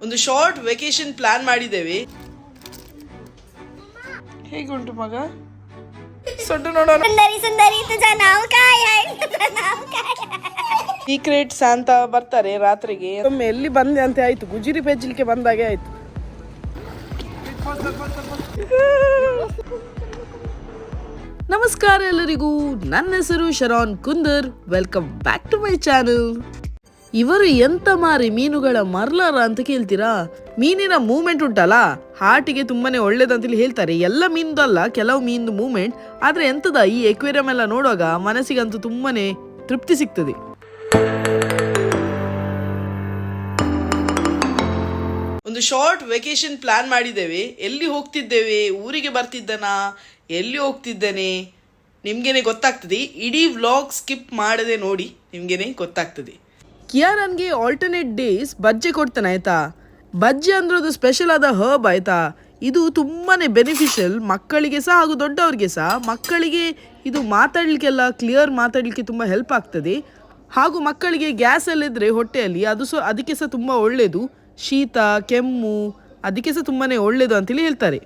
ಒಂದು short vacation plan ಮಾಡಿದ್ದೇವೆ. ಹೇಗುಂಟು ಮಗ? ಸೊಡ್ಡು ನೋಡೋಣ. ಸೀಕ್ರೆಟ್ ಸಾಂತಾ ಬರ್ತಾರೆ ರಾತ್ರಿಗೆ. ಒಮ್ಮೆ ಎಲ್ಲಿ ಬಂದೆ ಅಂತ ಆಯ್ತು, ಗುಜಿರಿ ಪೆಜ್ಲಿಕ್ಕೆ ಬಂದಾಗೆ ಆಯ್ತು. ನಮಸ್ಕಾರ ಎಲ್ಲರಿಗೂ, ನನ್ನ ಹೆಸರು Sharan Kundar. Welcome back to my channel. ಇವರು ಎಂತ ಮಾರಿ ಮೀನುಗಳ ಮರ್ಲಾರ ಅಂತ ಕೇಳ್ತೀರಾ? ಮೀನಿನ ಮೂವ್ಮೆಂಟ್ ಉಂಟಲ್ಲ, ಹಾರ್ಟಿಗೆ ತುಂಬಾನೇ ಒಳ್ಳೇದಂತೇಳಿ ಹೇಳ್ತಾರೆ. ಎಲ್ಲ ಮೀನ್ದಲ್ಲ, ಕೆಲವು ಮೀನು ಮೂವ್ಮೆಂಟ್. ಆದ್ರೆ ಎಂತದ ಈ ಎಕ್ವೇರಿಯಂ ಎಲ್ಲ ನೋಡುವಾಗ ಮನಸ್ಸಿಗಂತೂ ತುಂಬಾನೇ ತೃಪ್ತಿ ಸಿಗ್ತದೆ. ಒಂದು ಶಾರ್ಟ್ ವೆಕೇಶನ್ ಪ್ಲಾನ್ ಮಾಡಿದ್ದೇವೆ. ಎಲ್ಲಿ ಹೋಗ್ತಿದ್ದೇವೆ, ಊರಿಗೆ ಬರ್ತಿದ್ದನಾ, ಎಲ್ಲಿ ಹೋಗ್ತಿದ್ದೇನೆ ನಿಮ್ಗೇನೆ ಗೊತ್ತಾಗ್ತದೆ. ಇಡೀ ವ್ಲಾಗ್ ಸ್ಕಿಪ್ ಮಾಡದೆ ನೋಡಿ, ನಿಮ್ಗೇನೆ ಗೊತ್ತಾಗ್ತದೆ. ಕಿಯಾರನ್ಗೆ ಆಲ್ಟರ್ನೇಟ್ ಡೇಸ್ ಬಜ್ಜೆ ಕೊಡ್ತಾನೆ ಆಯ್ತಾ. ಬಜ್ಜೆ ಅಂದ್ರೆ ಅದು ಸ್ಪೆಷಲ್ ಆದ ಹರ್ಬ್ ಆಯ್ತಾ. ಇದು ತುಂಬಾನೇ ಬೆನಿಫಿಷಿಯಲ್ ಮಕ್ಕಳಿಗೆ ಸಹ ಹಾಗೂ ದೊಡ್ಡವರಿಗೆ ಸಹ. ಮಕ್ಕಳಿಗೆ ಇದು ಮಾತಾಡ್ಲಿಕ್ಕೆಲ್ಲ ಕ್ಲಿಯರ್ ಮಾತಾಡ್ಲಿಕ್ಕೆ ತುಂಬ ಹೆಲ್ಪ್ ಆಗ್ತದೆ. ಹಾಗೂ ಮಕ್ಕಳಿಗೆ ಗ್ಯಾಸ್ ಎಲ್ಲ ಇದ್ರೆ ಹೊಟ್ಟೆಯಲ್ಲಿ ಅದು ಅದಕ್ಕೆ ಸಹ ತುಂಬ ಒಳ್ಳೆಯದು. ಶೀತ ಕೆಮ್ಮು ಅದಕ್ಕೆ ಸಹ ತುಂಬಾನೇ ಒಳ್ಳೆಯದು ಅಂತೇಳಿ ಹೇಳ್ತಾರೆ.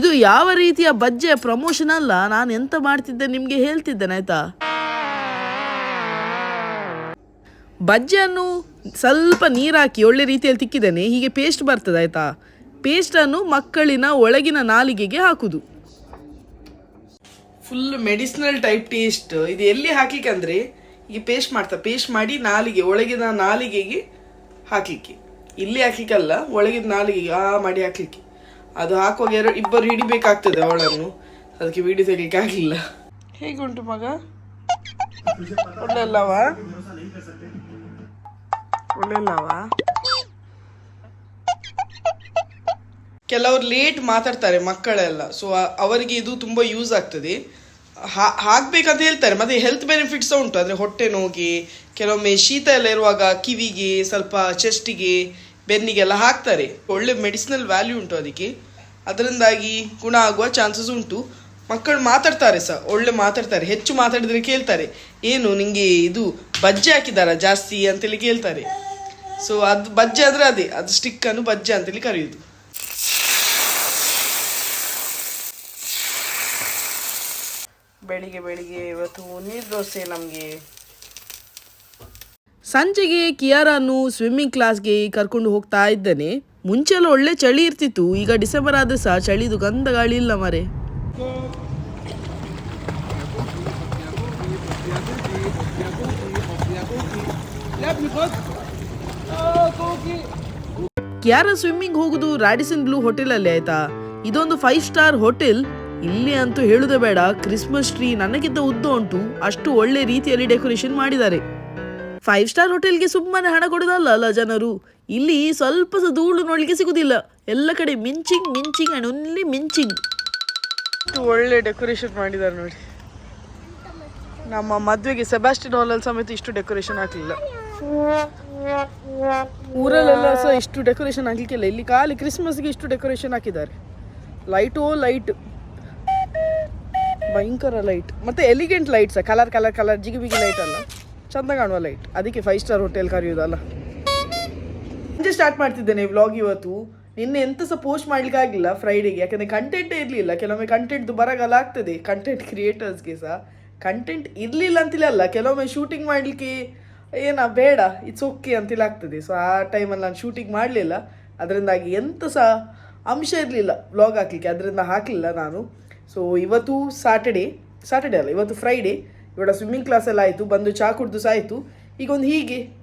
ಇದು ಯಾವ ರೀತಿಯ ಬಜ್ಜೆಯ ಪ್ರಮೋಷನ್ ಅಲ್ಲ, ನಾನು ಎಂತ ಮಾಡ್ತಿದ್ದೆ ನಿಮಗೆ ಹೇಳ್ತಿದ್ದೇನೆ ಆಯ್ತಾ. ಬಜ್ಜೆಯನ್ನು ಸ್ವಲ್ಪ ನೀರಾಕಿ ಒಳ್ಳೆ ರೀತಿಯಲ್ಲಿ ತಿಕ್ಕಿದ್ದೇನೆ. ಹೀಗೆ ಪೇಸ್ಟ್ ಬರ್ತದೆ ಆಯ್ತಾ. ಪೇಸ್ಟನ್ನು ಮಕ್ಕಳಿನ ಒಳಗಿನ ನಾಲಿಗೆಗೆ ಹಾಕುದು. Full medicinal type taste. ಇದು ಎಲ್ಲಿ ಹಾಕ್ಲಿಕ್ಕೆ ಅಂದ್ರೆ ಈಗ ಪೇಸ್ಟ್ ಮಾಡಿ ನಾಲಿಗೆ ಒಳಗಿನ ನಾಲಿಗೆಗೆ ಹಾಕ್ಲಿಕ್ಕೆ. ಇಲ್ಲಿ ಹಾಕ್ಲಿಕ್ಕಲ್ಲ, ಒಳಗಿನ ನಾಲಿಗೆಗೆ ಮಾಡಿ ಹಾಕ್ಲಿಕ್ಕೆ. ಅದು ಹಾಕುವಾಗ ಇಬ್ಬರು ಹಿಡಿಬೇಕಾಗ್ತದೆ ಅವಳನ್ನು. ಅದಕ್ಕೆ ವಿಡಿಯೋ ತೆಗಿಲಿಕ್ಕೆ ಆಗಲಿಲ್ಲ. ಹೇಗುಂಟು ಮಗ? ಒಳ್ಳೆಲ್ಲವಾ? ಕೆಲವರು ಲೇಟ್ ಮಾತಾಡ್ತಾರೆ ಮಕ್ಕಳೆಲ್ಲ. ಸೊ ಅವರಿಗೆ ಇದು ತುಂಬಾ ಯೂಸ್ ಆಗ್ತದೆ. ಹಾಕ್ಬೇಕಂತ ಹೇಳ್ತಾರೆ. ಮತ್ತೆ ಹೆಲ್ತ್ ಬೆನಿಫಿಟ್ಸ್ ಉಂಟು. ಅಂದ್ರೆ ಹೊಟ್ಟೆ ನೋವಿಗೆ, ಕೆಲವೊಮ್ಮೆ ಶೀತ ಎಲ್ಲ ಇರುವಾಗ ಕಿವಿಗೆ, ಸ್ವಲ್ಪ ಚೆಸ್ಟಿಗೆ, ಬೆನ್ನಿಗೆಲ್ಲ ಹಾಕ್ತಾರೆ. ಒಳ್ಳೆ ಮೆಡಿಸಿನಲ್ ವ್ಯಾಲ್ಯೂ ಉಂಟು ಅದಕ್ಕೆ. ಅದರಿಂದಾಗಿ ಗುಣ ಆಗುವ ಚಾನ್ಸಸ್ ಉಂಟು. ಮಕ್ಕಳು ಮಾತಾಡ್ತಾರೆ ಸಹ, ಒಳ್ಳೆ ಮಾತಾಡ್ತಾರೆ. ಹೆಚ್ಚು ಮಾತಾಡಿದ್ರೆ ಕೇಳ್ತಾರೆ, ಏನು ನಿಂಗೆ ಇದು ಬಜ್ಜೆ ಹಾಕಿದಾರ ಜಾಸ್ತಿ ಅಂತೇಳಿ ಕೇಳ್ತಾರೆ. ಸೊ ಅದು ಬಜ್ಜೆ ಆದ್ರೆ ಅದೇ, ಅದು ಸ್ಟಿಕ್ ಅನ್ನು ಬಜ್ಜೆ ಅಂತೇಳಿ ಕರೆಯುದು. ಬೆಳಿಗ್ಗೆ ಇವತ್ತು ನೀರು ದೋಸೆ ನಮಗೆ. ಸಂಜೆಗೆ ಕಿಯಾರನ್ನು ಸ್ವಿಮ್ಮಿಂಗ್ ಕ್ಲಾಸ್ಗೆ ಕರ್ಕೊಂಡು ಹೋಗ್ತಾ ಇದ್ದೇನೆ. ಮುಂಚೆಲ್ಲ ಒಳ್ಳೆ ಚಳಿ ಇರ್ತಿತ್ತು, ಈಗ ಡಿಸೆಂಬರ್ ಆದ್ರೆ ಸಹ ಚಳಿದು ಗಂಧ ಗಾಳಿ ಇಲ್ಲ ಮರೆ. ಕಿಯಾರ ಸ್ವಿಮ್ಮಿಂಗ್ ಹೋಗುದು ರಾಡಿಸನ್ ಬ್ಲೂ ಹೋಟೆಲ್ ಅಲ್ಲಿ ಆಯ್ತಾ. ಇದೊಂದು 5 ಸ್ಟಾರ್ ಹೋಟೆಲ್. ಇಲ್ಲಿ ಅಂತೂ ಹೇಳುದೇ ಬೇಡ, ಕ್ರಿಸ್ಮಸ್ ಟ್ರೀ ನನಗಿಂತ ಉದ್ದ ಉಂಟು, ಅಷ್ಟು ಒಳ್ಳೆ ರೀತಿಯಲ್ಲಿ ಡೆಕೋರೇಷನ್ ಮಾಡಿದ್ದಾರೆ. 5 ಸ್ಟಾರ್ ಹೋಟೆಲ್ಗೆ ಸುಮ್ಮನೆ ಹಣ ಕೊಡೋದಲ್ಲ ಜನರು. ಇಲ್ಲಿ ಸ್ವಲ್ಪ ಸಹ ಧೂಳು ನೋಡ್ಲಿಕ್ಕೆ ಸಿಗುದಿಲ್ಲ. ಎಲ್ಲ ಕಡೆ ಮಿಂಚಿಂಗ್ ಅಂಡ್ ಓನ್ಲಿ ಮಿಂಚಿಂಗ್. ಒಳ್ಳೆ ಡೆಕೋರೇಷನ್ ಮಾಡಿದ್ದಾರೆ ನೋಡಿ. ನಮ್ಮ ಮದುವೆಗೆ ಸೆಬಾಸ್ಟಿನ್ ಹಾಲ್ ಅಲ್ಲಿ ಸಮೇತ ಇಷ್ಟು ಡೆಕೋರೇಷನ್ ಹಾಕ್ಲಿಲ್ಲ. ಊರಲ್ಲೆಲ್ಲ ಸಹ ಇಷ್ಟು ಡೆಕೋರೇಷನ್ ಹಾಕ್ಲಿಕ್ಕಿಲ್ಲ. ಇಲ್ಲಿ ಖಾಲಿ ಕ್ರಿಸ್ಮಸ್ಗೆ ಇಷ್ಟು ಡೆಕೋರೇಷನ್ ಹಾಕಿದ್ದಾರೆ. ಲೈಟ್ ಭಯಂಕರ ಲೈಟ್, ಮತ್ತೆ ಎಲಿಗೆಂಟ್ ಲೈಟ್ಸ್, ಕಲರ್ ಜಿಗಿಬಿಗಿ ಲೈಟ್ ಅಲ್ಲ, ಚಂದ ಕಾಣುವ ಲೈಟ್. ಅದಕ್ಕೆ 5 ಸ್ಟಾರ್ ಹೋಟೆಲ್ ಕರೆಯುವುದಲ್ಲ. ಸಂಜೆ ಸ್ಟಾರ್ಟ್ ಮಾಡ್ತಿದ್ದೇನೆ ವ್ಲಾಗ್ ಇವತ್ತು. ನಿನ್ನೆ ಎಂತ ಸಹ ಪೋಸ್ಟ್ ಮಾಡ್ಲಿಕ್ಕೆ ಆಗಿಲ್ಲ ಫ್ರೈಡೇಗೆ, ಯಾಕಂದ್ರೆ ಕಂಟೆಂಟೇ ಇರಲಿಲ್ಲ. ಕೆಲವೊಮ್ಮೆ ಕಂಟೆಂಟ್ ಬರಗಾಲ ಆಗ್ತದೆ ಕಂಟೆಂಟ್ ಕ್ರಿಯೇಟರ್ಸ್ಗೆ ಸಹ. ಕಂಟೆಂಟ್ ಇರಲಿಲ್ಲ ಅಂತಲೇ ಅಲ್ಲ, ಕೆಲವೊಮ್ಮೆ ಶೂಟಿಂಗ್ ಮಾಡಲಿಕ್ಕೆ ಬೇಡ ಇಟ್ಸ್ ಓಕೆ ಅಂತೇಳಿ ಆಗ್ತದೆ. ಸೊ ಆ ಟೈಮಲ್ಲಿ ನಾನು ಶೂಟಿಂಗ್ ಮಾಡಲಿಲ್ಲ. ಅದರಿಂದಾಗಿ ಎಂತ ಸಹ ಅಂಶ ಇರಲಿಲ್ಲ ವ್ಲಾಗ್ ಹಾಕಲಿಕ್ಕೆ, ಅದರಿಂದ ಹಾಕಲಿಲ್ಲ ನಾನು. ಸೊ ಇವತ್ತು ಸಾಟರ್ಡೇ ಅಲ್ಲ, ಇವತ್ತು ಫ್ರೈಡೇ. ಇವಳ ಸ್ವಿಮ್ಮಿಂಗ್ ಕ್ಲಾಸ್ ಎಲ್ಲ ಆಯಿತು, ಬಂದು ಚಾ ಕುಡ್ದು ಸಹ ಆಯಿತು. ಈಗ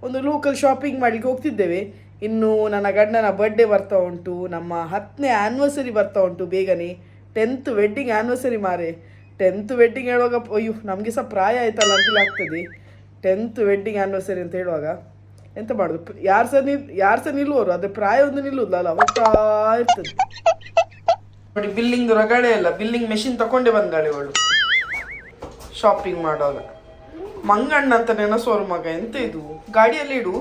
ಒಂದು ಲೋಕಲ್ ಶಾಪಿಂಗ್ ಮಾಡಲಿಕ್ಕೆ ಹೋಗ್ತಿದ್ದೇವೆ. ಇನ್ನು ನನ್ನ ಗಂಡನ ಬರ್ಡೇ ಬರ್ತಾ ಉಂಟು, ನಮ್ಮ 10ನೇ ಆ್ಯನಿವರ್ಸರಿ ಬರ್ತಾ ಉಂಟು ಬೇಗನೆ. 10th ವೆಡ್ಡಿಂಗ್ ಆ್ಯನಿವರ್ಸರಿ ಮಾರೆ. 10th ವೆಡ್ಡಿಂಗ್ ಹೇಳುವಾಗ ಅಯ್ಯೋ ನಮಗೆ ಸಹ ಪ್ರಾಯ ಆಯ್ತಲ್ಲ ಅಂತೇಳಿ ಆಗ್ತದೆ. 10th ವೆಡ್ಡಿಂಗ್ ಆ್ಯನಿವರ್ಸರಿ ಅಂತ ಹೇಳುವಾಗ ಎಂತ ಮಾಡೋದು, ಯಾರು ಸಹ ನಿಲ್ಲುವರು. ಅದೇ ಪ್ರಾಯ ಒಂದು ನಿಲ್ಲುವುದಲ್ಲ, ಹೋಗ್ತಾ ಇರ್ತದೆ ನೋಡಿ. ಬಿಲ್ಲಿಂಗ್ ರಗಡೆ ಇಲ್ಲ, ಬಿಲ್ಲಿಂಗ್ ಮೆಷಿನ್ ತಗೊಂಡೆ ಬಂದಾಳೆ ಅವಳು ಶಾಪಿಂಗ್ ಮಾಡುವಾಗ. ಮಂಗಣ್ಣ ಅಂತ ನೆನಸೋರು ಮಗ. ಎಂತ ಇದು, ಗಾಡಿಯಲ್ಲಿ ಇಡು.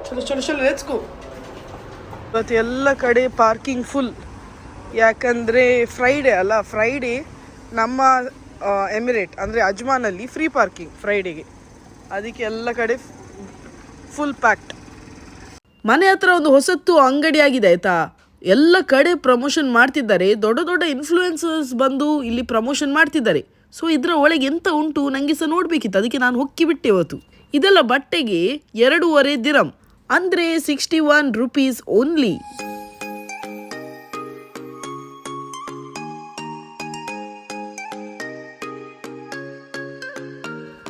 ಚಲೋ ಲೆಟ್ಸ್ ಗೋ. ಇವತ್ತು ಎಲ್ಲ ಕಡೆ ಪಾರ್ಕಿಂಗ್ ಫುಲ್. ಯಾಕಂದರೆ ಫ್ರೈಡೇ ಅಲ್ಲ, ಫ್ರೈಡೇ ನಮ್ಮ ಎಮಿರೇಟ್ ಅಂದರೆ ಅಜ್ಮಾನಲ್ಲಿ ಫ್ರೀ ಪಾರ್ಕಿಂಗ್ ಫ್ರೈಡೇಗೆ. ಅದಕ್ಕೆ ಎಲ್ಲ ಕಡೆ ಫುಲ್ ಪ್ಯಾಕ್ಡ್. ಮನೆ ಹತ್ರ ಒಂದು ಹೊಸತ್ತು ಅಂಗಡಿ ಆಗಿದೆ ಆಯ್ತಾ. ಎಲ್ಲ ಕಡೆ ಪ್ರಮೋಷನ್ ಮಾಡ್ತಿದ್ದಾರೆ, ದೊಡ್ಡ ದೊಡ್ಡ ಇನ್ಫ್ಲೂಯೆನ್ಸರ್ಸ್ ಬಂದು ಇಲ್ಲಿ ಪ್ರಮೋಷನ್ ಮಾಡ್ತಿದ್ದಾರೆ. ಸೊ ಇದರ ಒಳಗೆ ಎಂತ ಉಂಟು ನನಗೆ ಸಹ ನೋಡಬೇಕಿತ್ತು, ಅದಕ್ಕೆ ನಾನು ಹೊಕ್ಕಿಬಿಟ್ಟೆ ಇವತ್ತು. ಇದೆಲ್ಲ ಬಟ್ಟೆಗೆ 2.5 ದಿರಂ ಅಂದರೆ 61 ರೂಪೀಸ್ ಓನ್ಲಿ.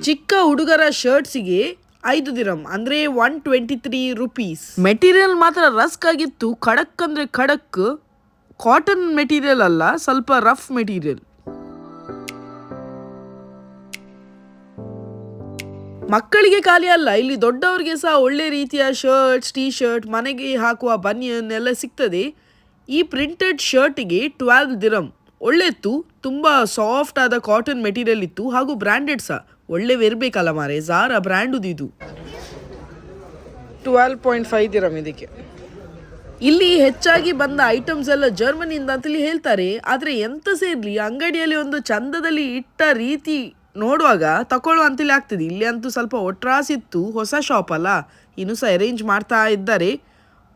ಚಿಕ್ಕ ಹುಡುಗರ ಶರ್ಟ್ಸಿಗೆ 5 ದಿರಂ ಅಂದರೆ 123 ರೂಪೀಸ್. ಮೆಟೀರಿಯಲ್ ಮಾತ್ರ ರಸ್ಕ್ ಆಗಿತ್ತು, ಖಡಕ್ ಅಂದರೆ ಖಡಕ್, ಕಾಟನ್ ಮೆಟೀರಿಯಲ್ ಅಲ್ಲ, ಸ್ವಲ್ಪ ರಫ್ ಮೆಟೀರಿಯಲ್. ಮಕ್ಕಳಿಗೆ ಖಾಲಿ ಅಲ್ಲ, ಇಲ್ಲಿ ದೊಡ್ಡವರಿಗೆ ಸಹ ಒಳ್ಳೆ ರೀತಿಯ ಶರ್ಟ್ಸ್, ಟೀ ಶರ್ಟ್, ಮನೆಗೆ ಹಾಕುವ ಬನಿಯನ್ ಎಲ್ಲ ಸಿಗ್ತದೆ. ಈ ಪ್ರಿಂಟೆಡ್ ಶರ್ಟಿಗೆ 12 ದಿರಂ. ಒಳ್ಳೆತ್ತು, ತುಂಬ ಸಾಫ್ಟ್ ಆದ ಕಾಟನ್ ಮೆಟೀರಿಯಲ್ ಇತ್ತು ಹಾಗೂ ಬ್ರ್ಯಾಂಡೆಡ್ ಸಹ ಒಳ್ಳೆವಿರಬೇಕಲ್ಲ ಮಾರೆ, ಝಾರಾ ಬ್ರ್ಯಾಂಡುದು ಇದು. 12.5 ದಿರಂ ಇದಕ್ಕೆ. ಇಲ್ಲಿ ಹೆಚ್ಚಾಗಿ ಬಂದ ಐಟಮ್ಸ್ ಎಲ್ಲ ಜರ್ಮನಿಯಿಂದ ಅಂತೇಳಿ ಹೇಳ್ತಾರೆ. ಆದರೆ ಎಂತ ಸೇರ್ಲಿ, ಅಂಗಡಿಯಲ್ಲಿ ಒಂದು ಚಂದದಲ್ಲಿ ಇಟ್ಟ ರೀತಿ ನೋಡುವಾಗ ತಗೊಳ್ಳುವ ಅಂತೇಳಿ ಆಗ್ತದೆ. ಇಲ್ಲಿ ಅಂತೂ ಸ್ವಲ್ಪ ಒಟ್ರಾಸಿತ್ತು, ಹೊಸ ಶಾಪ್ ಅಲ್ಲ, ಇನ್ನೂ ಸಹ ಅರೇಂಜ್ ಮಾಡ್ತಾ ಇದ್ದಾರೆ.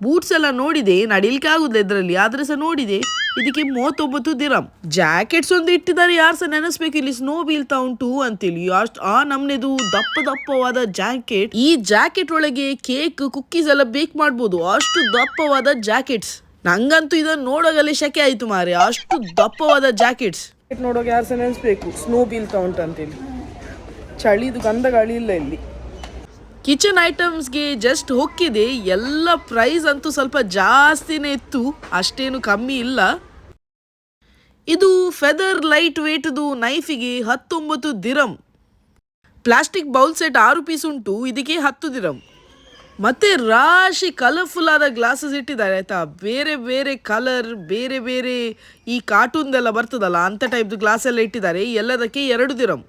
ಬೂಟ್ಸ್ ಎಲ್ಲ ನೋಡಿದೆ, ನಡಿಲಿಕ್ಕೆ ಆಗುದಿಲ್ಲ ಇದರಲ್ಲಿ, ಆದರೆ ಸಹ ನೋಡಿದೆ. ಇದಕ್ಕೆ 39 ದಿರಂ. ಜಾಕೆಟ್ಸ್ ಒಂದು ಇಟ್ಟಿದ್ದಾರೆ, ಯಾರು ಸಹ ನೆನೆಸ್ಬೇಕು ಇಲ್ಲಿ ಸ್ನೋ ಬೀಳ್ತಾ ಉಂಟು ಅಂತೇಳಿ. ಆ ನಮ್ನೆದು ದಪ್ಪ ದಪ್ಪವಾದ ಜಾಕೆಟ್. ಈ ಜಾಕೆಟ್ ಒಳಗೆ ಕೇಕ್, ಕುಕ್ಕೀಸ್ ಎಲ್ಲ ಬೇಕ್ ಮಾಡ್ಬೋದು, ಅಷ್ಟು ದಪ್ಪವಾದ ಜಾಕೆಟ್ಸ್. ನಂಗಂತೂ ಇದನ್ನು ನೋಡೋಗಲೇ ಶಕೆ ಆಯ್ತು ಮಾರೆ, ಅಷ್ಟು ದಪ್ಪವಾದ ಜಾಕೆಟ್ಸ್ ನೋಡೋಕೆ ಯಾರು ಸಹ ನೆನೆಸ್ಬೇಕು ಸ್ನೋ ಬೀಳ್ತಾ ಉಂಟು ಅಂತೇಳಿ. ಚಳಿದು ಗಂಧ ಗಾಳಿ ಇಲ್ಲ ಇಲ್ಲಿ. ಕಿಚನ್ ಐಟಮ್ಸ್ಗೆ ಜಸ್ಟ್ ಹೊಕ್ಕಿದೆ, ಎಲ್ಲ ಪ್ರೈಸ್ ಅಂತೂ ಸ್ವಲ್ಪ ಜಾಸ್ತಿನೇ ಇತ್ತು, ಅಷ್ಟೇನು ಕಮ್ಮಿ ಇಲ್ಲ. ಇದು ಫೆದರ್ ಲೈಟ್ ವೇಟ್ದು ನೈಫಿಗೆ 19 ದಿರಂ. ಪ್ಲಾಸ್ಟಿಕ್ ಬೌಲ್ ಸೆಟ್ 6 ಪೀಸ್ ಉಂಟು, ಇದಕ್ಕೆ 10 ದಿರಂ. ಮತ್ತೆ ರಾಶಿ ಕಲರ್ಫುಲ್ ಆದ ಗ್ಲಾಸಸ್ ಇಟ್ಟಿದ್ದಾರೆ ಆಯ್ತಾ, ಬೇರೆ ಬೇರೆ ಕಲರ್, ಬೇರೆ ಬೇರೆ ಈ ಕಾರ್ಟೂನ್ದೆಲ್ಲ ಬರ್ತದಲ್ಲ ಅಂತ ಟೈಪ್ದು ಗ್ಲಾಸ್ ಎಲ್ಲ ಇಟ್ಟಿದ್ದಾರೆ. ಎಲ್ಲದಕ್ಕೆ 2 ದಿರಂ.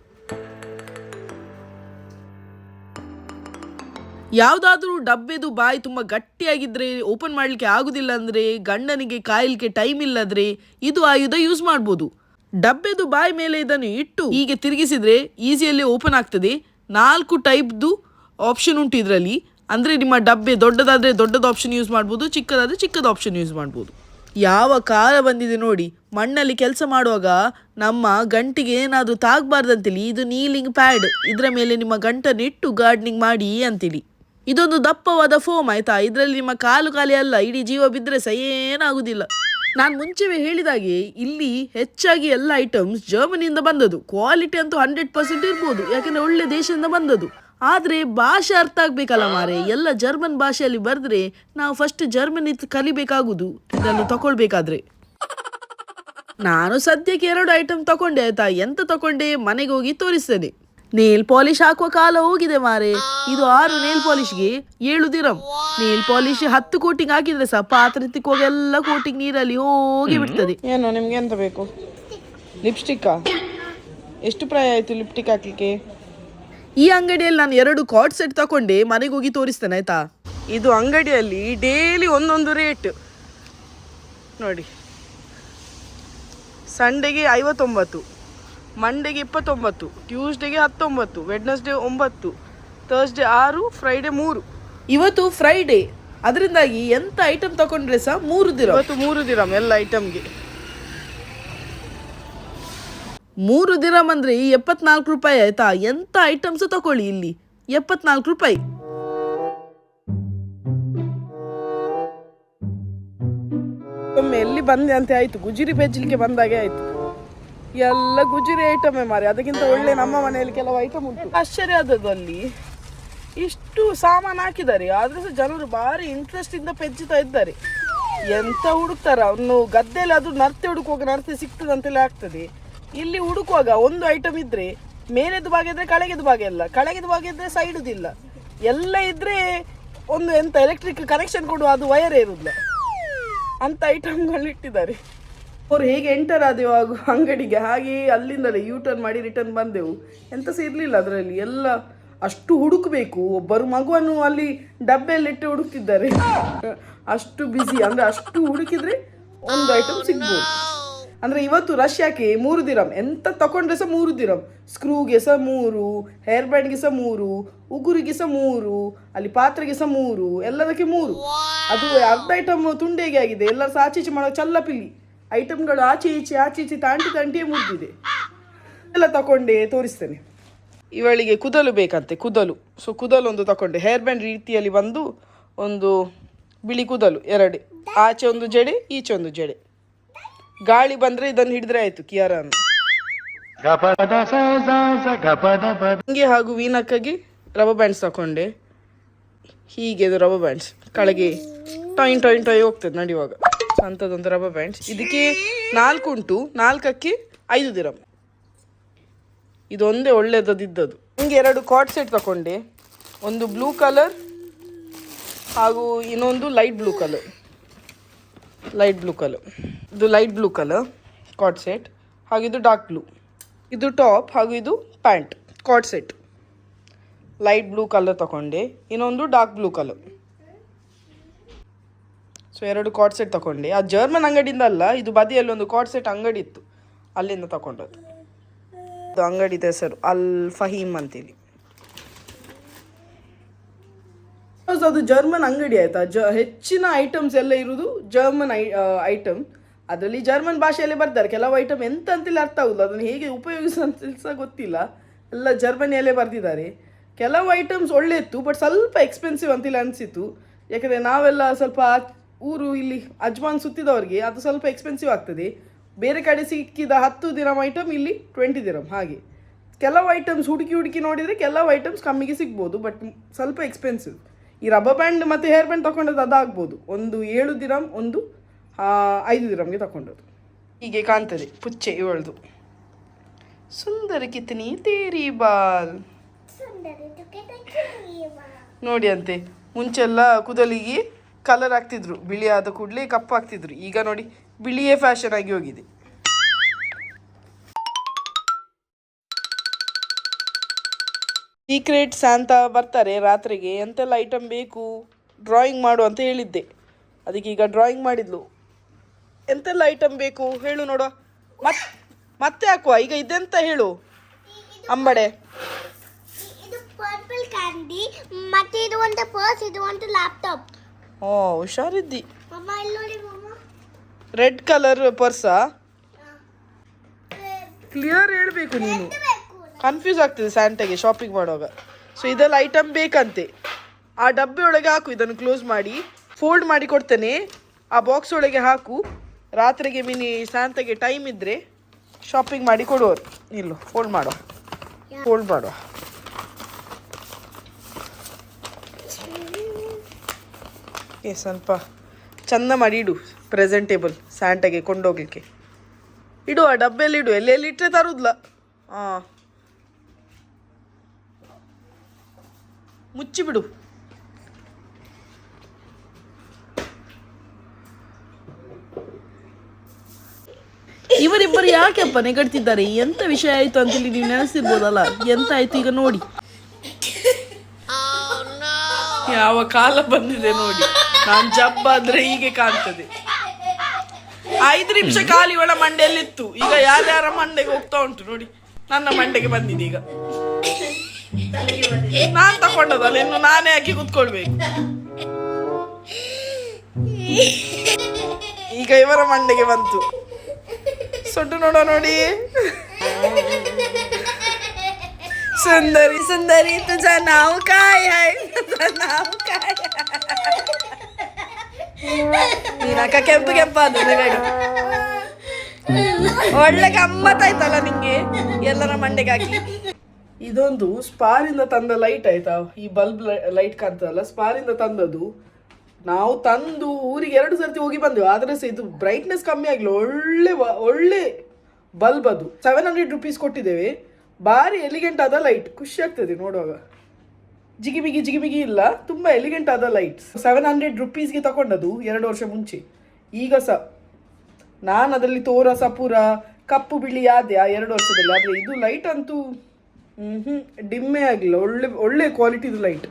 ಯಾವುದಾದ್ರೂ ಡಬ್ಬೆದು ಬಾಯಿ ತುಂಬ ಗಟ್ಟಿಯಾಗಿದ್ದರೆ, ಓಪನ್ ಮಾಡಲಿಕ್ಕೆ ಆಗುದಿಲ್ಲ ಅಂದರೆ, ಗಂಡನಿಗೆ ಕಾಯಲಿಕ್ಕೆ ಟೈಮ್ ಇಲ್ಲದ್ರೆ ಇದು ಆಯುಧ ಯೂಸ್ ಮಾಡ್ಬೋದು. ಡಬ್ಬೆದು ಬಾಯಿ ಮೇಲೆ ಇದನ್ನು ಇಟ್ಟು ಹೀಗೆ ತಿರುಗಿಸಿದ್ರೆ ಈಸಿಯಲ್ಲಿ ಓಪನ್ ಆಗ್ತದೆ. 4 ಟೈಪ್ದು ಆಪ್ಷನ್ ಉಂಟು ಇದರಲ್ಲಿ. ಅಂದರೆ ನಿಮ್ಮ ಡಬ್ಬೆ ದೊಡ್ಡದಾದರೆ ದೊಡ್ಡದು ಆಪ್ಷನ್ ಯೂಸ್ ಮಾಡ್ಬೋದು, ಚಿಕ್ಕದಾದರೆ ಚಿಕ್ಕದು ಆಪ್ಷನ್ ಯೂಸ್ ಮಾಡ್ಬೋದು. ಯಾವ ಕಾಲ ಬಂದಿದೆ ನೋಡಿ, ಮಣ್ಣಲ್ಲಿ ಕೆಲಸ ಮಾಡುವಾಗ ನಮ್ಮ ಗಂಟಿಗೆ ಏನಾದರೂ ತಾಗಬಾರ್ದಂತೇಳಿ ಇದು ನೀಲಿಂಗ್ ಪ್ಯಾಡ್, ಇದರ ಮೇಲೆ ನಿಮ್ಮ ಗಂಟನ್ನು ಇಟ್ಟು ಗಾರ್ಡನಿಂಗ್ ಮಾಡಿ ಅಂತೇಳಿ. ಇದೊಂದು ದಪ್ಪವಾದ ಫೋಮ್ ಆಯ್ತಾ, ಇದರಲ್ಲಿ ನಿಮ್ಮ ಕಾಲು ಖಾಲಿ ಅಲ್ಲ, ಇಡೀ ಜೀವ ಬಿದ್ದರೆ ಸಹ ಏನಾಗುದಿಲ್ಲ. ನಾನು ಮುಂಚೆವೇ ಹೇಳಿದಾಗೆ ಇಲ್ಲಿ ಹೆಚ್ಚಾಗಿ ಎಲ್ಲ ಐಟಮ್ಸ್ ಜರ್ಮನಿಯಿಂದ ಬಂದದ್ದು. ಕ್ವಾಲಿಟಿ ಅಂತೂ 100% ಇರ್ಬೋದು, ಯಾಕಂದರೆ ಒಳ್ಳೆ ದೇಶದಿಂದ ಬಂದದ್ದು. ಆದರೆ ಭಾಷೆ ಅರ್ಥ ಆಗಬೇಕಲ್ಲ ಮಾರೆ, ಎಲ್ಲ ಜರ್ಮನ್ ಭಾಷೆಯಲ್ಲಿ ಬರೆದ್ರೆ ನಾವು ಫಸ್ಟ್ ಜರ್ಮನಿ ಕಲಿಬೇಕಾಗುದು ಇದನ್ನು ತಗೊಳ್ಬೇಕಾದ್ರೆ. ನಾನು ಸದ್ಯಕ್ಕೆ 2 ಐಟಮ್ ತಗೊಂಡೆ ಆಯ್ತಾ. ಎಂತ ತಗೊಂಡೆ ಮನೆಗೆ ಹೋಗಿ ತೋರಿಸ್ತೇನೆ. ನೇಲ್ ಪಾಲಿಶ್ ಹಾಕುವ ಕಾಲ ಹೋಗಿದೆ ಮಾರೆ. ಇದು 6 ನೇಲ್ ಪಾಲಿಶ್ಗೆ 7 ದಿರಂ. ನೇಲ್ ಪಾಲಿಶ್ 10 ಕೋಟಿಂಗ್ ಹಾಕಿದ್ರೆ ಸಹ ಪಾತ್ರೆ ತಿಕ್ಕೋಗಿ ಎಲ್ಲ ಕೋಟಿಂಗ್ ನೀರಲ್ಲಿ ಹೋಗಿ ಬಿಡ್ತದೆ. ಏನು ನಿಮ್ಗೆ ಎಂತ ಬೇಕು? ಲಿಪ್ಸ್ಟಿಕ್ಕಾ? ಎಷ್ಟು ಪ್ರಾಯ ಆಯ್ತು ಲಿಪ್ಸ್ಟಿಕ್ ಹಾಕ್ಲಿಕ್ಕೆ? ಈ ಅಂಗಡಿಯಲ್ಲಿ ನಾನು 2 ಕಾರ್ಡ್ ಸೆಟ್ ತಗೊಂಡೆ, ಮನೆಗೆ ಹೋಗಿ ತೋರಿಸ್ತೇನೆ ಆಯ್ತಾ. ಇದು ಅಂಗಡಿಯಲ್ಲಿ ಡೈಲಿ ಒಂದೊಂದು ರೇಟ್ ನೋಡಿ. ಸಂಡೆಗೆ 59, ಮಂಡೆಗೆ 29, ಟ್ಯೂಸ್ಡೇಗೆ 19, ವೆಡ್ನೆಸ್ಡೇ 9, ಥರ್ಸ್ಡೇ 6, ಫ್ರೈಡೇ 3. ಇವತ್ತು ಫ್ರೈಡೇ, ಅದರಿಂದಾಗಿ ಎಂತ ಐಟಮ್ ತಗೊಂಡ್ರೆ ಸಹ 3 ದಿರಂ. ಇವತ್ತು 3 ದಿರಂ ಎಲ್ಲ ಐಟಮ್ಗೆ. 3 ದಿರಂ ಅಂದರೆ 74 ರೂಪಾಯಿ ಆಯ್ತಾ. ಎಂತ ಐಟಮ್ಸ್ ತಗೊಳ್ಳಿ ಇಲ್ಲಿ 74 ರೂಪಾಯಿ. ಒಮ್ಮೆ ಎಲ್ಲಿ ಬಂದೆ ಅಂತ ಆಯ್ತು, ಗುಜರಿ ಬೆಜ್ಲಿಕ್ಕೆ ಬಂದಾಗೆ ಆಯ್ತು. ಎಲ್ಲ ಗುಜರಿ ಐಟಮೇ ಮಾರಿ, ಅದಕ್ಕಿಂತ ಒಳ್ಳೆ ನಮ್ಮ ಮನೆಯಲ್ಲಿ ಕೆಲವು ಐಟಮ್ ಉಂಟು. ಆಶ್ಚರ್ಯ ಆದದ್ದು, ಅಲ್ಲಿ ಇಷ್ಟು ಸಾಮಾನು ಹಾಕಿದ್ದಾರೆ, ಆದ್ರೂ ಸಹ ಜನರು ಭಾರಿ ಇಂಟ್ರೆಸ್ಟ್ ಇಂದ ಪೆಜ್ಜುತ್ತಾ ಇದ್ದಾರೆ. ಎಂತ ಹುಡುಕ್ತಾರ ಅವನು ಗದ್ದೆಯಲ್ಲಿ, ಅದು ನರ್ತೆ ಹುಡುಕುವಾಗ ನರ್ತೆ ಸಿಗ್ತದೆ ಅಂತೆಲ್ಲ ಆಗ್ತದೆ. ಇಲ್ಲಿ ಹುಡುಕುವಾಗ ಒಂದು ಐಟಮ್ ಇದ್ರೆ ಮೇಲೆದು ಭಾಗ ಇದ್ರೆ ಕೆಳಗೆದು ಭಾಗ ಇಲ್ಲ, ಕೆಳಗೆದು ಭಾಗ ಇದ್ರೆ ಸೈಡುದಿಲ್ಲ, ಎಲ್ಲ ಇದ್ರೆ ಒಂದು ಎಂತ ಎಲೆಕ್ಟ್ರಿಕ್ ಕನೆಕ್ಷನ್ ಕೊಡುವ ಅದು ವಯರೇ ಇರುದಿಲ್ಲ ಅಂತ ಐಟಮ್ಗಳು ಇಟ್ಟಿದ್ದಾರೆ. ಅವ್ರು ಹೇಗೆ ಎಂಟರ್ ಆದೆವು ಹಾಗೂ ಅಂಗಡಿಗೆ, ಹಾಗೆ ಅಲ್ಲಿಂದಲೇ ಯೂಟರ್ನ್ ಮಾಡಿ ರಿಟರ್ನ್ ಬಂದೆವು. ಎಂತ ಸಹ ಇರಲಿಲ್ಲ ಅದರಲ್ಲಿ. ಎಲ್ಲ ಅಷ್ಟು ಹುಡುಕಬೇಕು. ಒಬ್ಬರು ಮಗುವನ್ನು ಅಲ್ಲಿ ಡಬ್ಬೆಯಲ್ಲಿಟ್ಟು ಹುಡುಕ್ತಿದ್ದಾರೆ, ಅಷ್ಟು ಬ್ಯುಸಿ. ಅಂದರೆ ಅಷ್ಟು ಹುಡುಕಿದ್ರೆ ಒಂದು ಐಟಮ್ ಸಿಗ್ಬೋದು. ಅಂದರೆ ಇವತ್ತು ರಶ್ ಯಾಕೆ 3 ದಿರಮ್, ಎಂತ ತಗೊಂಡ್ರೆ ಸಹ 3 ದಿರಮ್. ಸ್ಕ್ರೂಗೆ ಸಹ 3, ಹೇರ್ ಬ್ಯಾಂಡ್ಗೆ ಸಹ 3, ಉಗುರಿಗೆ ಸಹ 3, ಅಲ್ಲಿ ಪಾತ್ರೆಗೆ ಸಹ 3, ಎಲ್ಲದಕ್ಕೆ 3. ಅದು ಅರ್ಧ ಐಟಮ್ ತುಂಡೇಗೆ ಆಗಿದೆ. ಎಲ್ಲರೂ ಸಹ ಆಚೆ ಈಚೆ ಮಾಡೋ ಚಲ್ಲಪಿಲ್ಲಿ ಐಟಮ್ಗಳು ಆಚೆ ಈಚೆ ತಾಂಟಿಯೇ ಮುರಿದಿದೆ. ಎಲ್ಲ ತಗೊಂಡೆ ತೋರಿಸ್ತೇನೆ. ಇವಳಿಗೆ ಕೂದಲು ಬೇಕಂತೆ, ಕೂದಲು. ಸೊ ಕೂದಲು ಒಂದು ತಗೊಂಡೆ, ಹೇರ್ ಬ್ಯಾಂಡ್ ರೀತಿಯಲ್ಲಿ ಒಂದು ಬಿಳಿ ಕೂದಲು 2, ಆಚೆ ಒಂದು ಜಡೆ ಈಚೆ ಒಂದು ಜಡೆ. ಗಾಳಿ ಬಂದರೆ ಇದನ್ನು ಹಿಡಿದ್ರೆ ಆಯಿತು ಕಿಯಾರನ್ನು. ಹಂಗೆ ಹಾಗೂ ವೀನಕ್ಕಾಗಿ ರಬ್ಬರ್ ಬ್ಯಾಂಡ್ಸ್ ತಗೊಂಡೆ. ಹೀಗೆ ಅದು ರಬ್ಬರ್ ಬ್ಯಾಂಡ್ಸ್ ಕೆಳಗೆ ಟೊಯ್ ಹೋಗ್ತದೆ ನಡೆಯುವಾಗ. ಸೊ ಅಂಥದ್ದೊಂದು ರಬ್ಬರ್ ಬ್ಯಾಂಡ್ಸ್. ಇದಕ್ಕೆ 4 ಉಂಟು, 4ಕ್ಕೆ 5 ದಿರಮ್. ಇದೊಂದೇ ಒಳ್ಳೆಯದಿದ್ದದು. ಹಿಂಗೆ 2 ಕಾರ್ಡ್ ಸೆಟ್ ತಗೊಂಡೆ, ಒಂದು ಬ್ಲೂ ಕಲರ್ ಹಾಗೂ ಇನ್ನೊಂದು ಲೈಟ್ ಬ್ಲೂ ಕಲರ್. ಇದು light blue colour card set, ಹಾಗೂ ಇದು ಡಾರ್ಕ್ ಬ್ಲೂ. ಇದು ಟಾಪ್ ಹಾಗೂ ಇದು pant card set. Light blue colour ತಗೊಂಡೆ, ಇನ್ನೊಂದು dark blue colour. So 2 card set ತಗೊಂಡೆ. ಆ ಜರ್ಮನ್ ಅಂಗಡಿಯಿಂದ ಅಲ್ಲ, ಇದು ಬದಿಯಲ್ಲಿ ಒಂದು ಕಾರ್ಡ್ ಸೆಟ್ ಅಂಗಡಿ ಇತ್ತು, ಅಲ್ಲಿಂದ ತಗೊಂಡದ್ದು. ಅದು ಅಂಗಡಿದ ಹೆಸರು ಅಲ್ ಫಹೀಮ್ ಅಂತೇಳಿ. ಅದು ಜರ್ಮನ್ ಅಂಗಡಿ ಆಯಿತಾ. ಹೆಚ್ಚಿನ ಐಟಮ್ಸ್ ಎಲ್ಲ ಇರೋದು ಜರ್ಮನ್ ಐಟಮ್. ಅದರಲ್ಲಿ ಜರ್ಮನ್ ಭಾಷೆಯಲ್ಲೇ ಬರ್ತಾರೆ. ಕೆಲವು ಐಟಮ್ ಎಂತ ಅಂತೇಳಿ ಅರ್ಥ ಆಗೋದು, ಅದನ್ನು ಹೇಗೆ ಉಪಯೋಗಿಸಂತ ಸಹ ಗೊತ್ತಿಲ್ಲ. ಎಲ್ಲ ಜರ್ಮನಿಯಲ್ಲೇ ಬರೆದಿದ್ದಾರೆ. ಕೆಲವು ಐಟಮ್ಸ್ ಒಳ್ಳೆ ಇತ್ತು, ಬಟ್ ಸ್ವಲ್ಪ ಎಕ್ಸ್ಪೆನ್ಸಿವ್ ಅಂತೇಳಿ ಅನಿಸಿತು. ಯಾಕಂದರೆ ನಾವೆಲ್ಲ ಸ್ವಲ್ಪ ಊರು ಇಲ್ಲಿ ಅಜ್ಮಾನ್ ಸುತ್ತಿದವರಿಗೆ ಅದು ಸ್ವಲ್ಪ ಎಕ್ಸ್ಪೆನ್ಸಿವ್ ಆಗ್ತದೆ. ಬೇರೆ ಕಡೆ ಸಿಕ್ಕಿದ 10 ದಿರಮ್ ಐಟಮ್ ಇಲ್ಲಿ 20 ದಿರಮ್. ಹಾಗೆ ಕೆಲವು ಐಟಮ್ಸ್ ಹುಡುಕಿ ನೋಡಿದರೆ ಕೆಲವು ಐಟಮ್ಸ್ ಕಮ್ಮಿಗೆ ಸಿಗ್ಬೋದು, ಬಟ್ ಸ್ವಲ್ಪ ಎಕ್ಸ್ಪೆನ್ಸಿವ್. ಈ ರಬ್ಬರ್ ಬ್ಯಾಂಡ್ ಮತ್ತು ಹೇರ್ ಬ್ಯಾಂಡ್ ತಗೊಂಡದ್ದು ಅದಾಗ್ಬೋದು. ಒಂದು 7 ದಿರಮ್, ಒಂದು 5 ದಿರಮ್ಗೆ ತಗೊಂಡದ್ದು. ಹೀಗೆ ಕಾಣ್ತದೆ ಪುಚ್ಚೆ ಇವಳದು. ಸುಂದರ ಕಿತ್ನಿ ತೇರಿ ಬಾಲ್ ನೋಡಿ ಅಂತೆ. ಮುಂಚೆಲ್ಲ ಕೂದಲಿಗೆ ಕಲರ್ ಹಾಕ್ತಿದ್ರು, ಬಿಳಿ ಆದ ಕೂಡಲೇ ಕಪ್ಪು ಹಾಕ್ತಿದ್ರು. ಈಗ ನೋಡಿ ಬಿಳಿಯೇ ಫ್ಯಾಷನ್ ಆಗಿ ಹೋಗಿದೆ. ಸೀಕ್ರೆಟ್ ಸ್ಯಾಂತಾ ಬರ್ತಾರೆ ರಾತ್ರಿಗೆ. ಎಂತೆಲ್ಲ ಐಟಮ್ ಬೇಕು ಡ್ರಾಯಿಂಗ್ ಮಾಡು ಅಂತ ಹೇಳಿದ್ದೆ, ಅದಕ್ಕೆ ಈಗ ಡ್ರಾಯಿಂಗ್ ಮಾಡಿದ್ಲು. ಎಂತೆಲ್ಲ ಐಟಮ್ ಬೇಕು ಹೇಳು ನೋಡುವ. ಮತ್ತೆ ಹಾಕುವ. ಈಗ ಇದೆಂತ ಹೇಳು ಅಂಬಡೆ. ಇದು ಪರ್ಪಲ್ ಕ್ಯಾಂಡಿ, ಮತ್ತೆ ಇದು ಒಂದು ಪರ್ಸ್, ಇದು ಒಂದು ಲ್ಯಾಪ್ಟಾಪ್. ಓ ಹುಷಾರಿದ್ದಿ. ಮಮ್ಮ ಇಲ್ಲಿ ನೋಡಿ ಮಮ್ಮ. ರೆಡ್ ಕಲರ್ ಪರ್ಸಾ? ಕ್ಲಿಯರ್ ಹೇಳಬೇಕು ನೀನು, ಕನ್ಫ್ಯೂಸ್ ಆಗ್ತದೆ ಸ್ಯಾಂಟಾಗೆ ಶಾಪಿಂಗ್ ಮಾಡುವಾಗ. ಸೊ ಇದೆಲ್ಲ ಐಟಮ್ ಬೇಕಂತೆ. ಆ ಡಬ್ಬೆ ಒಳಗೆ ಹಾಕು, ಇದನ್ನು ಕ್ಲೋಸ್ ಮಾಡಿ ಫೋಲ್ಡ್ ಮಾಡಿ ಕೊಡ್ತೇನೆ. ಆ ಬಾಕ್ಸ್ ಒಳಗೆ ಹಾಕು. ರಾತ್ರಿಗೆ ಮಿನಿ ಸ್ಯಾಂತಾಗೆ ಟೈಮ್ ಇದ್ದರೆ ಶಾಪಿಂಗ್ ಮಾಡಿ ಕೊಡುವರು. ಇಲ್ಲೋ ಫೋಲ್ಡ್ ಮಾಡುವ. ಸ್ವಲ್ಪ ಚೆಂದ ಮಾಡಿ ಇಡು, ಪ್ರೆಸೆಂಟೇಬಲ್ ಸ್ಯಾಂಟಾಗೆ ಕೊಂಡೋಗ್ಲಿಕ್ಕೆ ಇಡು. ಆ ಡಬ್ಬೆಯಲ್ಲಿ ಇಡು, ಎಲ್ಲೆಲ್ಲಿ ಇಟ್ಟರೆ ತರುದಿಲ್ಲ. ಮುಚ್ಚಿಬಿಡು. ಇವರಿಬ್ಬರು ಯಾಕೆಪ್ಪ ನೆಗಡ್ತಿದ್ದಾರೆ? ಎಂತ ವಿಷಯ ಆಯ್ತು ಅಂತೇಳಿ ನೀವು ನೆನೆಸಿರ್ಬೋದಲ್ಲ. ಎಂತ ಆಯ್ತು ಈಗ ನೋಡಿ. ಯಾವ ಕಾಲ ಬಂದಿದೆ ನೋಡಿ. ನಾನು ಜಬ್ಬಾದ್ರೆ ಹೀಗೆ ಕಾಣ್ತದೆ. 5 ನಿಮಿಷ ಖಾಲಿ ಒಳ ಮಂಡೆಯಲ್ಲಿತ್ತು, ಈಗ ಯಾರ್ಯಾರ ಮಂಡೆಗೆ ಹೋಗ್ತಾ ಉಂಟು ನೋಡಿ. ನನ್ನ ಮಂಡೆಗೆ ಬಂದಿದೆ ಈಗ. ನಾನ್ ತಕೊಂಡದಲ್ಲ, ಇನ್ನು ನಾನೇ ಹಾಕಿ ಕುತ್ಕೊಳ್ಬೇಕು. ಈಗ ಇವರ ಮಂಡೆಗೆ ಬಂತು. ಸೊಡ್ಡು ನೋಡೋ ನೋಡಿ. ಸುಂದರಿ ಸುಂದರಿ ತುಜ ನಾವು ಕಾಯ್ ನೀನಕ್ಕ ಕೆಂಪಾದ ಒಳ್ಳೆ ಗಮ್ಮತ್ತಾಯ್ತಲ್ಲ ನಿಂಗೆ ಎಲ್ಲರ ಮಂಡೆಗೆ ಹಾಕಿ. ಇದೊಂದು ಸ್ಪಾರಿಂದ ತಂದ ಲೈಟ್ ಆಯ್ತಾ. ಈ ಬಲ್ಬ್ ಲೈಟ್ ಕಾಣ್ತದಲ್ಲ, ಸ್ಪಾರಿಂದ ತಂದದ್ದು. ನಾವು ತಂದು ಊರಿಗೆ 2 ಸರ್ತಿ ಹೋಗಿ ಬಂದೆವು, ಆದರೆ ಸಹ ಇದು ಬ್ರೈಟ್ನೆಸ್ ಕಮ್ಮಿ ಆಗಲಿ. ಒಳ್ಳೆ ಬಲ್ಬ್ ಅದು. 700 ರುಪೀಸ್ ಕೊಟ್ಟಿದ್ದೇವೆ. ಭಾರಿ ಎಲಿಗೆಂಟ್ ಆದ ಲೈಟ್, ಖುಷಿ ಆಗ್ತದೆ ನೋಡುವಾಗ. ಜಿಗಿಮಿಗಿ ಇಲ್ಲ, ತುಂಬ ಎಲಿಗೆಂಟ್ ಆದ ಲೈಟ್. 700 ರುಪೀಸ್ಗೆ ತಗೊಂಡದು 2 ವರ್ಷ ಮುಂಚೆ. ಈಗ ಸಹ ನಾನು ಅದರಲ್ಲಿ ತೋರ ಸಪೂರ ಕಪ್ಪು ಬಿಳಿ ಆದೆ ಆ 2 ವರ್ಷದಲ್ಲಿ. ಆದರೆ ಇದು ಲೈಟ್ ಅಂತೂ ಡಿಮ್ಮೇ ಆಗಿಲ್ಲ. ಒಳ್ಳೆ ಕ್ವಾಲಿಟಿದು ಲೈಟ್.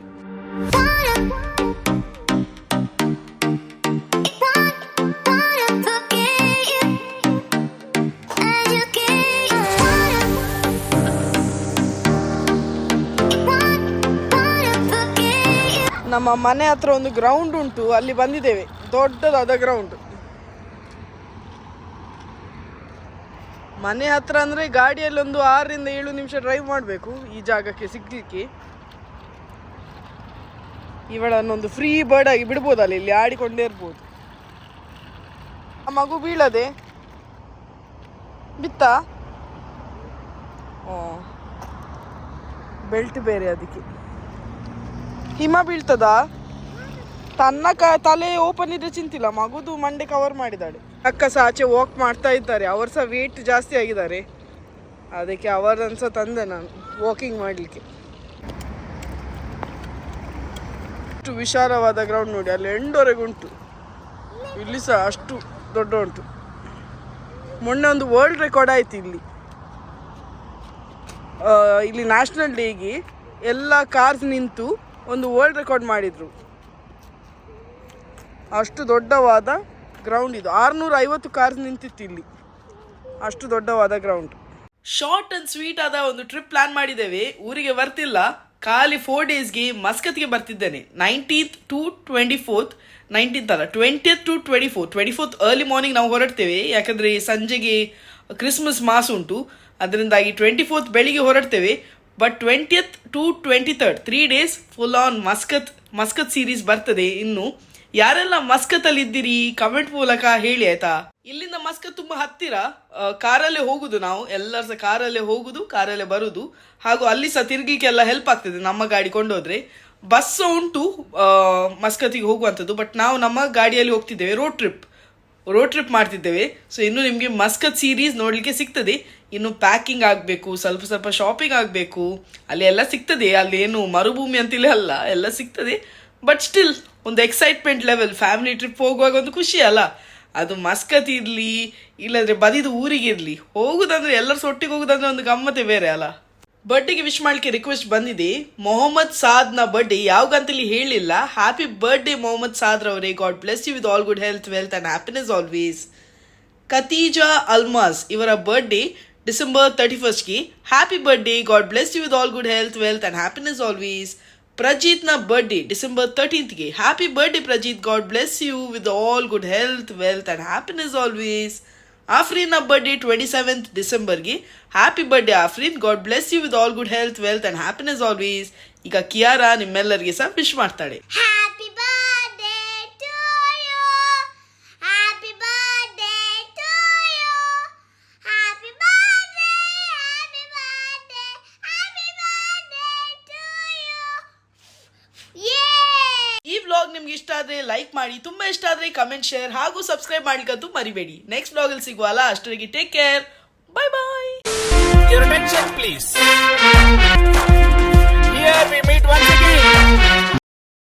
ನಮ್ಮ ಮನೆ ಹತ್ರ ಒಂದು ಗ್ರೌಂಡ್ ಉಂಟು, ಅಲ್ಲಿ ಬಂದಿದ್ದೇವೆ. ದೊಡ್ಡದಾದ ಗ್ರೌಂಡ್. ಮನೆ ಹತ್ರ ಅಂದರೆ ಗಾಡಿಯಲ್ಲಿ ಒಂದು 6ರಿಂದ 7 ನಿಮಿಷ ಡ್ರೈವ್ ಮಾಡಬೇಕು ಈ ಜಾಗಕ್ಕೆ ಸಿಗ್ಲಿಕ್ಕೆ. ಇವಳನ್ನೊಂದು ಫ್ರೀ ಬರ್ಡ್ ಆಗಿ ಬಿಡ್ಬೋದಲ್ಲ, ಇಲ್ಲಿ ಆಡಿಕೊಂಡೇ ಇರ್ಬೋದು. ಆ ಮಗು ಬೀಳದೆ ಬಿತ್ತ. ಬೆಲ್ಟ್ ಬೇರೆ ಅದಕ್ಕೆ. ಹಿಮ ಬೀಳ್ತದ. ತನ್ನ ತಲೆ ಓಪನ್ ಇದ್ರೆ ಚಿಂತಿಲ್ಲ, ಮಗುದು ಮಂಡೆ ಕವರ್ ಮಾಡಿದ್ದಾಳೆ. ಅಕ್ಕ ಸಹ ಆಚೆ ವಾಕ್ ಮಾಡ್ತಾ ಇದ್ದಾರೆ. ಅವರು ಸಹ ವೇಟ್ ಜಾಸ್ತಿ ಆಗಿದ್ದಾರೆ, ಅದಕ್ಕೆ ಅವರನ್ನು ಸಹ ತಂದೆ ನಾನು ವಾಕಿಂಗ್ ಮಾಡಲಿಕ್ಕೆ. ಅಷ್ಟು ವಿಶಾಲವಾದ ಗ್ರೌಂಡ್ ನೋಡಿ, ಅಲ್ಲಿ ಎಂಡವರೆಗೆ ಉಂಟು. ಇಲ್ಲಿ ಸಹ ಅಷ್ಟು ದೊಡ್ಡ ಉಂಟು. ಮೊನ್ನೆ ಒಂದು ವರ್ಲ್ಡ್ ರೆಕಾರ್ಡ್ ಆಯ್ತು ಇಲ್ಲಿ. ಇಲ್ಲಿ ನ್ಯಾಷನಲ್ ಡೇಗೆ ಎಲ್ಲ ಕಾರ್ಸ್ ನಿಂತು ಒಂದು ವರ್ಲ್ಡ್ ರೆಕಾರ್ಡ್ ಮಾಡಿದರು. ಅಷ್ಟು ದೊಡ್ಡವಾದ ಗ್ರೌಂಡ್ ಇದು. 650 ಕಾರ್ಸ್ ನಿಂತಿತ್ತು ಇಲ್ಲಿ. ಅಷ್ಟು ದೊಡ್ಡವಾದ ಗ್ರೌಂಡ್. ಶಾರ್ಟ್ ಆ್ಯಂಡ್ ಸ್ವೀಟ್ ಆದ ಒಂದು ಟ್ರಿಪ್ ಪ್ಲಾನ್ ಮಾಡಿದ್ದೇವೆ. ಊರಿಗೆ ಬರ್ತಿಲ್ಲ, ಖಾಲಿ 4 ಡೇಸ್ಗೆ ಮಸ್ಕತ್ಗೆ ಬರ್ತಿದ್ದೇನೆ. 19th to 24th, 19th ಅಲ್ಲ 20th to 24th early morning ನಾವು ಹೊರಡ್ತೇವೆ. ಯಾಕಂದರೆ ಸಂಜೆಗೆ ಕ್ರಿಸ್ಮಸ್ ಮಾಸ್ ಉಂಟು, ಅದರಿಂದಾಗಿ 24th ಬೆಳಿಗ್ಗೆ ಹೊರಡ್ತೇವೆ. But 20th to 23rd 3 days full on Muscat series ಬರ್ತದೆ. ಇನ್ನು ಯಾರೆಲ್ಲ ಮಸ್ಕತ್ತಲ್ಲಿ ಇದ್ದೀರಿ ಕಮೆಂಟ್ ಮೂಲಕ ಹೇಳಿ ಆಯ್ತಾ. ಇಲ್ಲಿಂದ ಮಸ್ಕತ್ ತುಂಬ ಹತ್ತಿರ, ಕಾರಲ್ಲೇ ಹೋಗುದು. ನಾವು ಎಲ್ಲರೂ ಸಹ ಕಾರಲ್ಲೇ ಹೋಗುದು, ಕಾರಲ್ಲೇ ಬರುದು. ಹಾಗೂ ಅಲ್ಲಿ ಸಹ ತಿರ್ಗ್ಲಿಕ್ಕೆಲ್ಲ ಹೆಲ್ಪ್ ಆಗ್ತದೆ ನಮ್ಮ ಗಾಡಿ ಕೊಂಡೋದ್ರೆ. ಬಸ್ ಉಂಟು ಮಸ್ಕತ್ತಿಗೆ ಹೋಗುವಂಥದ್ದು, ಬಟ್ ನಾವು ನಮ್ಮ ಗಾಡಿಯಲ್ಲಿ ಹೋಗ್ತಿದ್ದೇವೆ. ರೋಡ್ ಟ್ರಿಪ್ ಮಾಡ್ತಿದ್ದೇವೆ. ಸೊ ಇನ್ನು ನಿಮಗೆ ಮಸ್ಕತ್ ಸೀರೀಸ್ ನೋಡಲಿಕ್ಕೆ ಸಿಗ್ತದೆ. ಇನ್ನು ಪ್ಯಾಕಿಂಗ್ ಆಗಬೇಕು, ಸ್ವಲ್ಪ ಶಾಪಿಂಗ್ ಆಗಬೇಕು. ಅಲ್ಲಿ ಎಲ್ಲ ಸಿಗ್ತದೆ, ಅಲ್ಲಿ ಏನು ಮರುಭೂಮಿ ಅಂತಿಲ್ಲ ಅಲ್ಲ, ಎಲ್ಲ ಸಿಗ್ತದೆ. ಬಟ್ ಸ್ಟಿಲ್ ಒಂದು ಎಕ್ಸೈಟ್ಮೆಂಟ್ ಲೆವೆಲ್. ಫ್ಯಾಮಿಲಿ ಟ್ರಿಪ್ ಹೋಗುವಾಗ ಒಂದು ಖುಷಿ ಅಲ್ಲ. ಅದು ಮಸ್ಕತ್ ಇರಲಿ ಇಲ್ಲಂದ್ರೆ ಬದಿದು ಊರಿಗೆ ಇರಲಿ, ಹೋಗುದಂದ್ರೆ ಎಲ್ಲರೂ ಒಟ್ಟಿಗೆ ಹೋಗುದಂದ್ರೆ ಒಂದು ಗಮ್ಮತ್ತೆ ಬೇರೆ ಅಲ್ಲ. ಬರ್ಡೇಗೆ ವಿಶ್ ಮಾಡಲಿಕ್ಕೆ ರಿಕ್ವೆಸ್ಟ್ ಬಂದಿದೆ. ಮೊಹಮ್ಮದ್ ಸಾದ್ನ ಬರ್ಡೇ ಯಾವಾಗಂತಲ್ಲಿ ಹೇಳಿಲ್ಲ. ಹ್ಯಾಪಿ ಬರ್ಡೇ ಮೊಹಮ್ಮದ್ ಸಾದ್ ರವರೇ. God bless you with all good health, wealth and happiness always. Khatija Almas ಇವರ birthday December 31st. Happy birthday. God bless you with all good health, wealth and happiness always. Prajeet na birthday December 13th. Happy birthday Prajeet. God bless you with all good health, wealth and happiness always. Afreen na birthday 27th December. Happy birthday Afreen. God bless you with all good health, wealth and happiness always. ಈಗ ಕಿಯಾರಾ ನಿಮ್ಮೆಲ್ಲರಿಗೆ ಸಹ wish ಮಾಡ್ತಾಳೆ. Happy birthday to you. Happy birthday to you. Happy birthday, happy birthday, happy birthday to you. Yay! ಈ vlog ನಿಮ್ಗೆ ಇಷ್ಟ ಆದ್ರೆ like ಮಾಡಿ, ತುಂಬಾ ಇಷ್ಟ ಆದ್ರೆ ಕಮೆಂಟ್, ಶೇರ್ ಹಾಗೂ ಸಬ್ಸ್ಕ್ರೈಬ್ ಮಾಡ್ಲಿಕ್ಕಂತೂ ಮರಿಬೇಡಿ. ನೆಕ್ಸ್ಟ್ ವ್ಲಾಗ್ ಅಲ್ಲಿ ಸಿಗುವಲ್ಲ, ಅಷ್ಟರಿಗೆ take care. Bye bye. Your attention please.